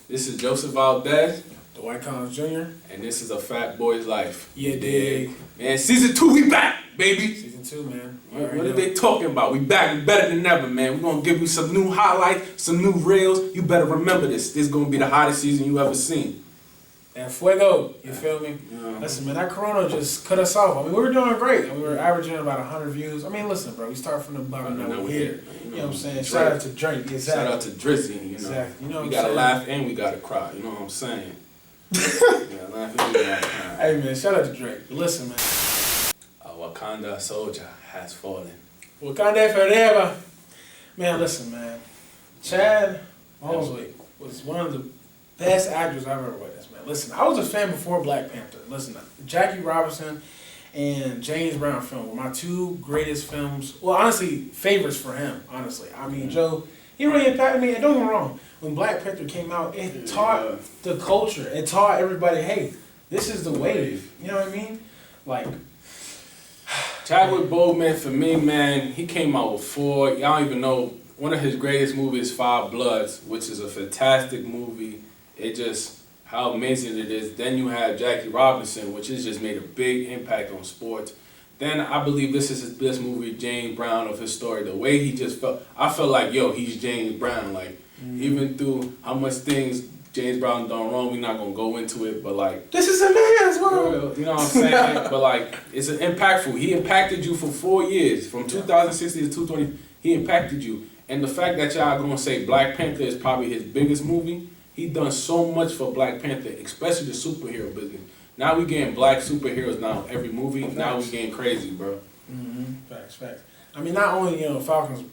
This is Joseph Valdez, Dwight Collins Jr. and this is A Fat Boy's Life. Yeah, dig. Man, season 2, we back, baby. Season 2, man. What are they talking about? We back, we better than ever, man. We're going to give you some new highlights, some new reels. You better remember this. This is going to be the hottest season you ever seen. And fuego, you feel me? Yeah. Listen, man, that corona just cut us off. I mean, we were doing great. I mean, we were averaging about 100 views. I mean, listen, bro, we start from the bottom, now we're here. You know what I'm saying? Shout out to Drake, exactly. Shout out to Drizzy, you know. Exactly. You know what we I'm gotta saying? laugh and we gotta cry, you know what I'm saying? Yeah, laugh and we gotta cry. Hey, man, shout out to Drake. But listen, man. A Wakanda soldier has fallen. Wakanda forever. Man, listen, man. Chad Boseman was one of the best actors I've ever witnessed, man. Listen, I was a fan before Black Panther. Listen, Jackie Robinson and James Brown film were my two greatest films. Well, honestly, favorites for him, honestly. I mean, Joe, he really impacted me. And don't get me wrong, when Black Panther came out, it taught the culture. It taught everybody, hey, this is the wave. You know what I mean? Like, Chadwick Boseman, for me, man, he came out with 4. Y'all don't even know. One of his greatest movies, Five Bloods, which is a fantastic movie. It just, how amazing it is. Then you have Jackie Robinson, which has just made a big impact on sports. Then I believe this is his best movie, James Brown, of his story. The way he just felt, I felt like, yo, he's James Brown. Like, even through how much things James Brown done wrong, we're not going to go into it, but like, this is a man's world. you know what I'm saying? But like, it's an impactful. He impacted you for 4 years, from 2016 to 2020. He impacted you. And the fact that y'all going to say Black Panther is probably his biggest movie, he done so much for Black Panther, especially the superhero business. Now we getting black superheroes now every movie. Now we getting crazy, bro. Facts. I mean, not only, Falcon's,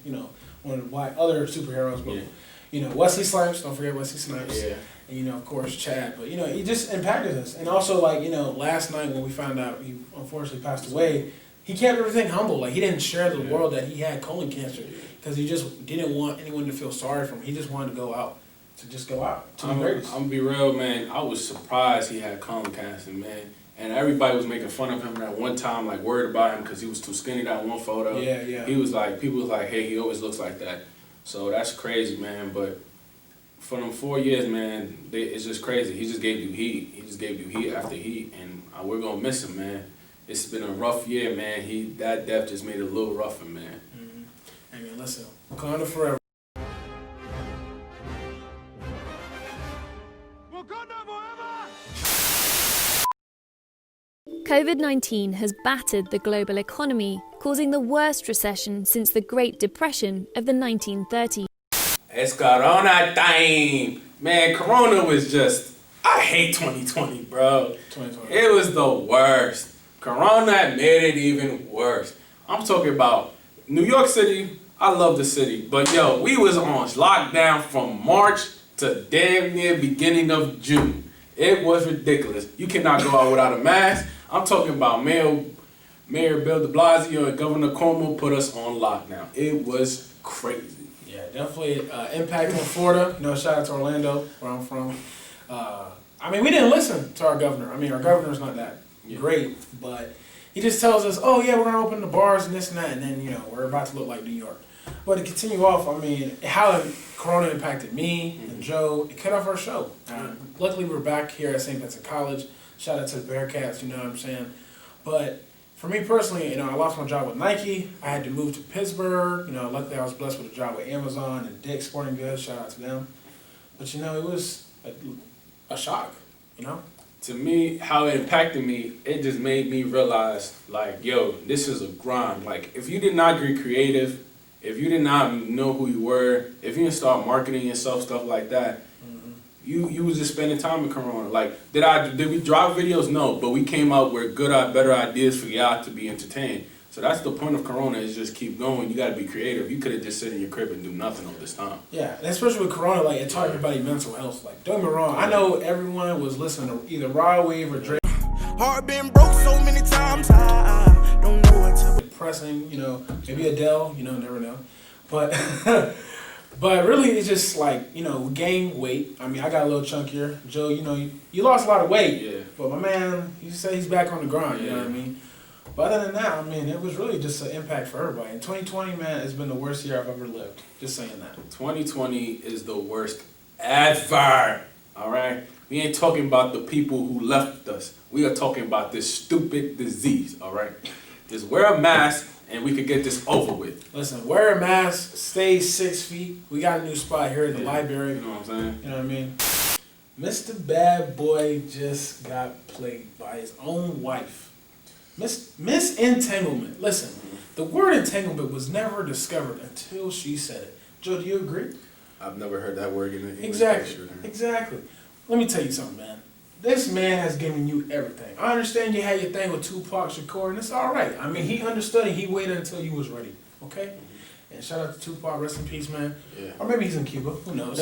one of the black other superheroes, but, Wesley Snipes, don't forget Wesley Snipes. Yeah. And, of course, Chad. But, he just impacted us. And also, like, last night when we found out he unfortunately passed away, he kept everything humble. Like, he didn't share the world that he had colon cancer because he just didn't want anyone to feel sorry for him. He just wanted to go out. I'm gonna be real, man. I was surprised he had colon cancer, man. And everybody was making fun of him at one time, like worried about him because he was too skinny. That one photo. Yeah. He was like, people was like, hey, he always looks like that. So that's crazy, man. But for them 4 years, man, it's just crazy. He just gave you heat. He just gave you heat after heat, and we're gonna miss him, man. It's been a rough year, man. That death just made it a little rougher, man. Hey, man, listen, Wakanda forever. COVID-19 has battered the global economy, causing the worst recession since the Great Depression of the 1930s. It's Corona time! Man, Corona was just, I hate 2020, bro. 2020. It was the worst. Corona made it even worse. I'm talking about New York City. I love the city, but yo, we was on lockdown from March to damn near beginning of June. It was ridiculous. You cannot go out without a mask. I'm talking about Mayor Bill de Blasio and Governor Cuomo put us on lockdown. It was crazy. Yeah, definitely impact on Florida. Shout out to Orlando, where I'm from. I mean, we didn't listen to our governor. I mean, our governor's not that great, but he just tells us, oh yeah, we're gonna open the bars and this and that, and then we're about to look like New York. But to continue off, I mean, how Corona impacted me and Joe, it cut off our show. Luckily, we're back here at St. Vincent College. Shout out to the Bearcats, you know what I'm saying? But for me personally, I lost my job with Nike. I had to move to Pittsburgh. Luckily I was blessed with a job with Amazon and Dick's Sporting Goods. Shout out to them. But it was a shock, To me, how it impacted me, it just made me realize, like, yo, this is a grind. Like, if you did not get creative, if you did not know who you were, if you didn't start marketing yourself, stuff like that, you was just spending time in Corona. Like, did we drop videos? No, but we came out with better ideas for y'all to be entertained. So that's the point of Corona, is just keep going. You got to be creative. You could have just sit in your crib and do nothing all this time. Yeah, and especially with Corona, like, it taught everybody mental health. Like, don't get me wrong, I know everyone was listening to either Raw Wave or Drake. Heart been broke so many times, I don't know what to. Depressing, maybe Adele, never know. But but really, it's just like, we gained weight. I mean, I got a little chunkier. Joe, you lost a lot of weight. Yeah. But my man, you say he's back on the grind, you know what I mean? But other than that, I mean, it was really just an impact for everybody. And 2020, man, has been the worst year I've ever lived. Just saying that. 2020 is the worst ever. All right? We ain't talking about the people who left us. We are talking about this stupid disease, all right? Just wear a mask and we could get this over with. Listen, wear a mask, stay 6 feet. We got a new spot here at the library. You know what I'm saying? You know what I mean? Mr. Bad Boy just got played by his own wife. Miss Entanglement. Listen, the word entanglement was never discovered until she said it. Joe, do you agree? I've never heard that word in the English Exactly. picture. Exactly. Let me tell you something, man. This man has given you everything. I understand you had your thing with Tupac Shakur, and it's all right. I mean, he understood and he waited until you was ready. Okay? And shout out to Tupac, rest in peace, man. Yeah. Or maybe he's in Cuba, who knows.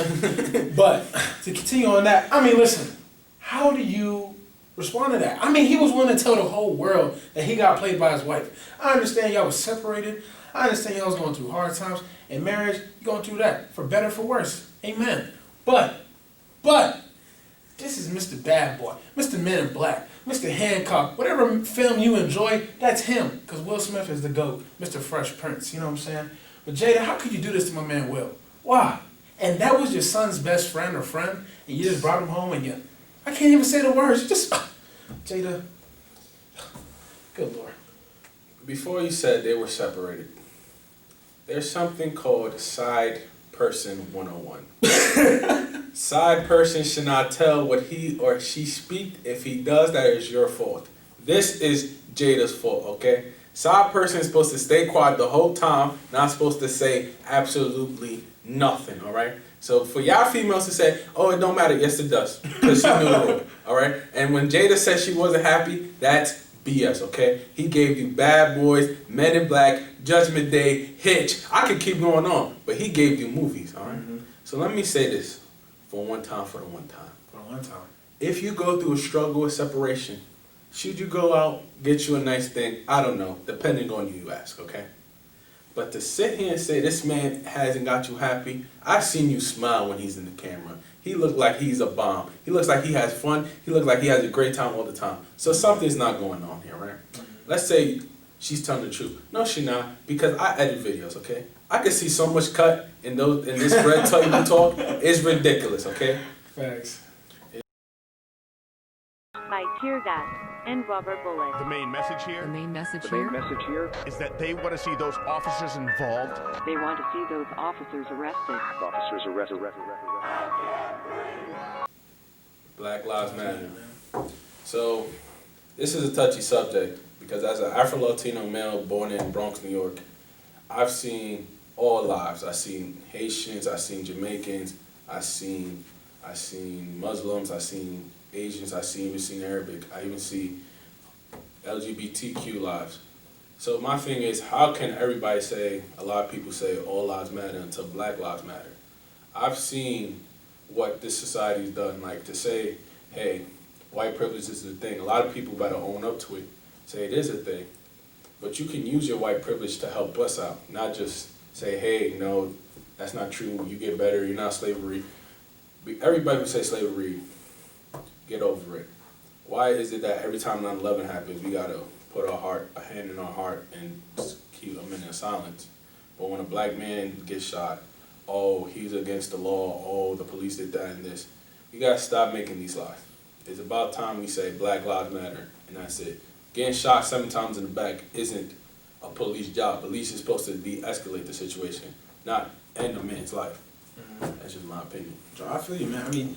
But to continue on that, I mean, listen, how do you respond to that? I mean, he was willing to tell the whole world that he got played by his wife. I understand y'all was separated. I understand y'all was going through hard times. In marriage, you're going through that, for better, for worse. Amen. But, this is Mr. Bad Boy, Mr. Men in Black, Mr. Hancock, whatever film you enjoy, that's him. Because Will Smith is the GOAT, Mr. Fresh Prince, you know what I'm saying? But Jada, how could you do this to my man Will? Why? And that was your son's best friend or friend, and you just brought him home and I can't even say the words, you just, Jada, good Lord. Before you said they were separated, there's something called side person 101. Side person should not tell what he or she speak. If he does, that is your fault. This is Jada's fault, okay? Side person is supposed to stay quiet the whole time, not supposed to say absolutely nothing, all right? So for y'all females to say, oh, it don't matter, yes it does, because she knew the rule, all right? And when Jada said she wasn't happy, that's BS, okay? He gave you Bad Boys, Men in Black, Judgment Day, Hitch. I could keep going on, but he gave you movies, all right? Mm-hmm. So let me say this for the one time. For one time. If you go through a struggle with separation, should you go out, get you a nice thing? I don't know, depending on you ask, okay? But to sit here and say this man hasn't got you happy, I've seen you smile when he's in the camera. He looks like he's a bomb. He looks like he has fun. He looks like he has a great time all the time. So something's not going on here, right? Let's say she's telling the truth. No, she's not, because I edit videos, okay? I can see so much cut in this red table talk. It's ridiculous, okay? Facts. By tear gas and rubber bullets. The main message here is that they want to see those officers involved. They want to see those officers arrested. Black Lives Matter. So, this is a touchy subject because as an Afro-Latino male born in Bronx, New York, I've seen all lives. I've seen Haitians, I've seen Jamaicans, I've seen Muslims, I've seen Asians, I've even seen Arabic, I even see LGBTQ lives. So my thing is, how can everybody say, a lot of people say all lives matter until Black Lives Matter? I've seen what this society's done, like to say, hey, white privilege is a thing. A lot of people better own up to it, say it is a thing. But you can use your white privilege to help us out, not just say, hey, no, that's not true, you get better, you're not slavery. Everybody who says slavery, get over it. Why is it that every time 9/11 happens, we gotta put a hand in our heart and just keep a minute of silence? But when a black man gets shot, oh, he's against the law, oh, the police did that and this. You gotta stop making these lies. It's about time we say Black Lives Matter, and that's it. Getting shot 7 times in the back isn't a police job. Police is supposed to de-escalate the situation, not end a man's life. That's just my opinion. I feel you, man. I mean,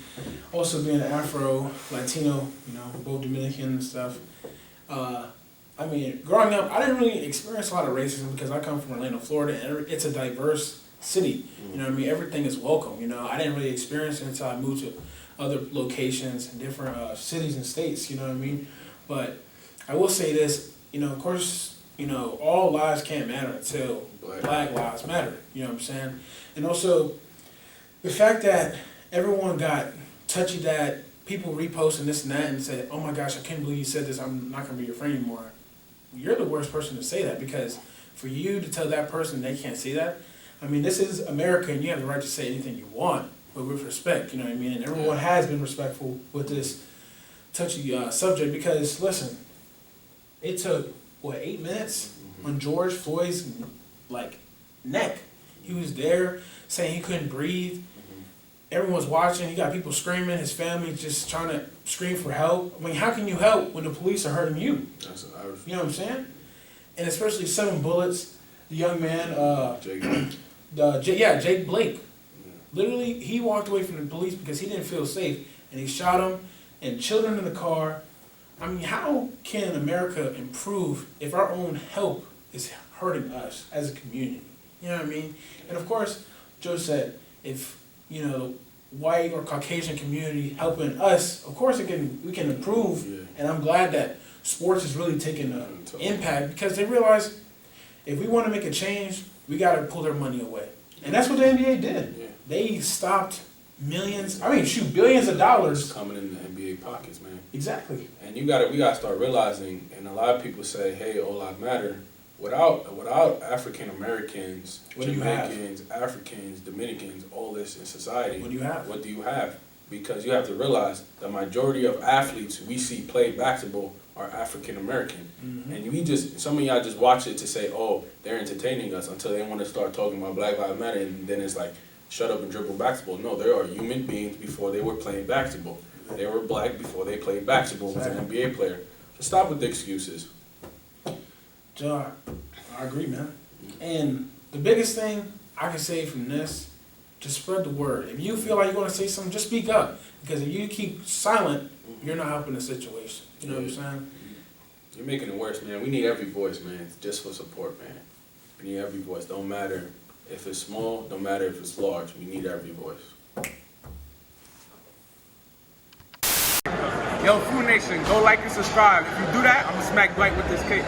also being an Afro-Latino, you know, both Dominican and stuff. I mean, growing up, I didn't really experience a lot of racism because I come from Orlando, Florida, and it's a diverse city. You know what I mean? Everything is welcome, you know. I didn't really experience it until I moved to other locations and different cities and states, you know what I mean? But I will say this, you know, of course, you know, all lives can't matter until Black Lives Matter, you know what I'm saying? And also, the fact that everyone got touchy that people reposting this and that and said, oh my gosh, I can't believe you said this, I'm not going to be your friend anymore. You're the worst person to say that, because for you to tell that person they can't say that, I mean, this is America and you have the right to say anything you want, but with respect, you know what I mean? And everyone has been respectful with this touchy subject because, listen, it took, 8 minutes on George Floyd's, neck. He was there saying he couldn't breathe. everyone's watching. You got people screaming. His family just trying to scream for help. I mean, how can you help when the police are hurting you? You know what I'm saying? And especially 7 bullets. The young man, Jake Blake. Yeah. Literally, he walked away from the police because he didn't feel safe, and he shot him. And children in the car. I mean, how can America improve if our own help is hurting us as a community? You know what I mean? And of course, Joe said, if white or Caucasian community helping us, of course we can improve. Yeah. And I'm glad that sports is really taking an impact because they realize if we want to make a change, we got to pull their money away. And that's what the NBA did. Yeah. They stopped billions of dollars coming in the NBA pockets, man. Exactly. And we gotta start realizing, and a lot of people say, hey, all lives matter. Without African Americans, Jamaicans, Africans, Dominicans, all this in society, what do you have? Because you have to realize the majority of athletes we see play basketball are African American. Mm-hmm. And some of y'all just watch it to say, oh, they're entertaining us until they want to start talking about Black Lives Matter, and then it's like, shut up and dribble basketball. No, they are human beings before they were playing basketball. They were black before they played basketball as an NBA player. So stop with the excuses. Joe, I agree, man. And the biggest thing I can say from this, just spread the word. If you feel like you want to say something, just speak up. Because if you keep silent, you're not helping the situation. You know what I'm saying? You're making it worse, man. We need every voice, man, just for support, man. We need every voice. Don't matter if it's small, don't matter if it's large. We need every voice. Yo, Food Nation, go like and subscribe. If you do that, I'm going to smack Dwight with this cake.